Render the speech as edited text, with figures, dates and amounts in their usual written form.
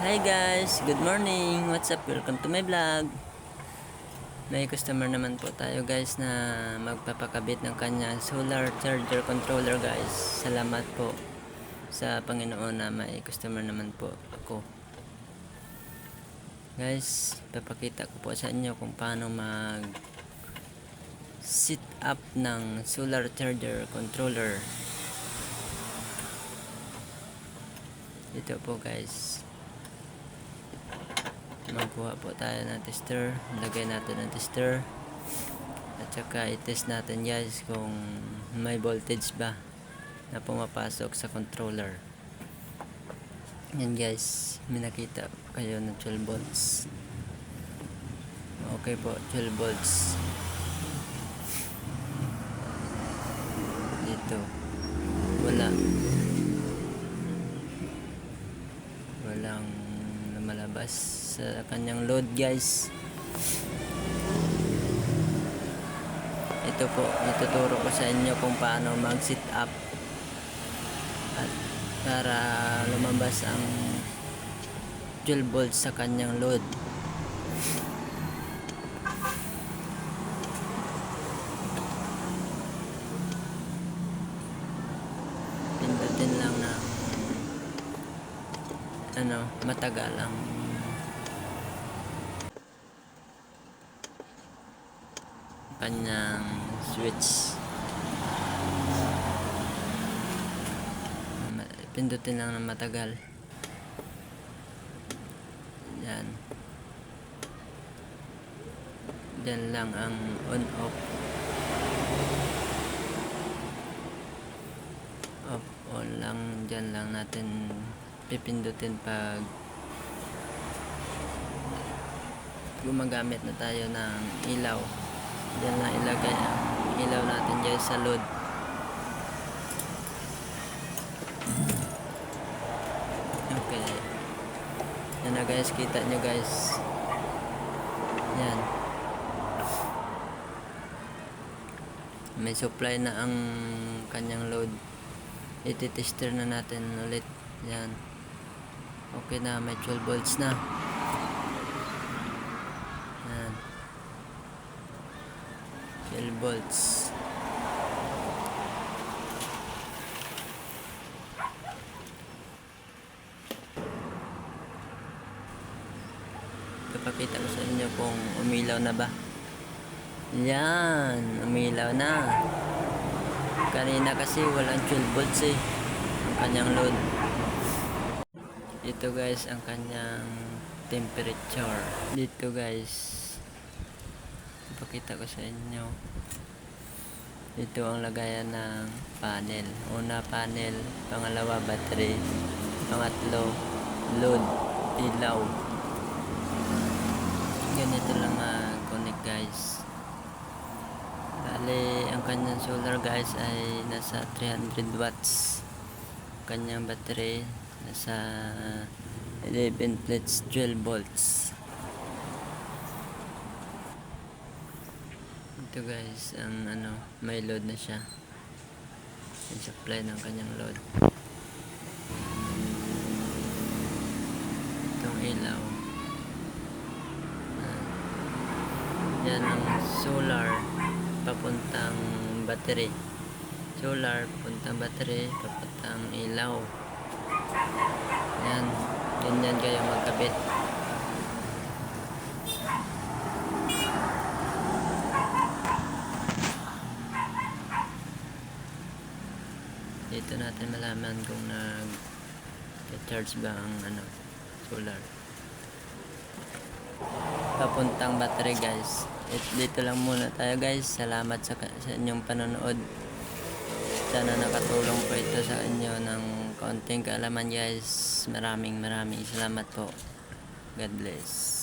Hi guys, good morning. What's up? Welcome to my vlog. May customer naman po tayo guys na magpapakabit ng kanya solar charger controller guys. Salamat po sa Panginoon na may customer naman po ako. Guys, papakita ko po sa inyo kung paano mag sit up ng solar charger controller. Ito po guys. Magkuha po tayo ng tester, lagay natin ng tester at saka i-test natin guys kung may voltage ba na pumapasok sa controller. Yan guys, may nakita kayo ng 12 volts. Okay po, 12 volts dito. Walang lumalabas sa kanyang load guys. Ito po, ituturo ko sa inyo kung paano mag sit up at para lumabas ang 12 volts sa kanyang load. Pindutin lang na matagal ang kanyang switch. Pindutin lang ng matagal. Yan. Diyan lang ang on off. Off on lang. Diyan lang natin pipindutin pag gumagamit na tayo ng ilaw. Diyan lang ilagay ang ilaw natin guys sa load. Okay. Yan na guys, kita nyo guys. Yan. May supply na ang kanyang load. Iti-tester na natin ulit. Yan. Okay na, may 12 volts na. Yan. 12 volts. Ipapakita ko sa inyo kung umilaw na ba. Yan, umilaw na. Kanina kasi walang 12 volts ang kanyang load. Ito guys ang kanyang temperature. Dito guys, ipakita ko sa inyo. Ito ang lagayan ng panel. Una panel, pangalawa battery, pangatlo load, ilaw. Ganito lang connect guys. Bale, ang kanyang solar guys ay nasa 300 watts. Kanyang battery nasa 11 plates 12 volts. Ito guys, ang may load na siya. Yung supply ng kanyang load. Itong ilaw. Yan ang solar papuntang battery. Solar papuntang battery, papuntang ilaw. Yan. Ganyan kayo magkabit. Dito natin malaman kung nag-charge ba ang solar. Papuntang battery guys. Dito lang muna tayo guys. Salamat sa inyong panonood. Sana nakatulong po ito sa inyo ng konting kaalaman guys. Maraming salamat po. God bless.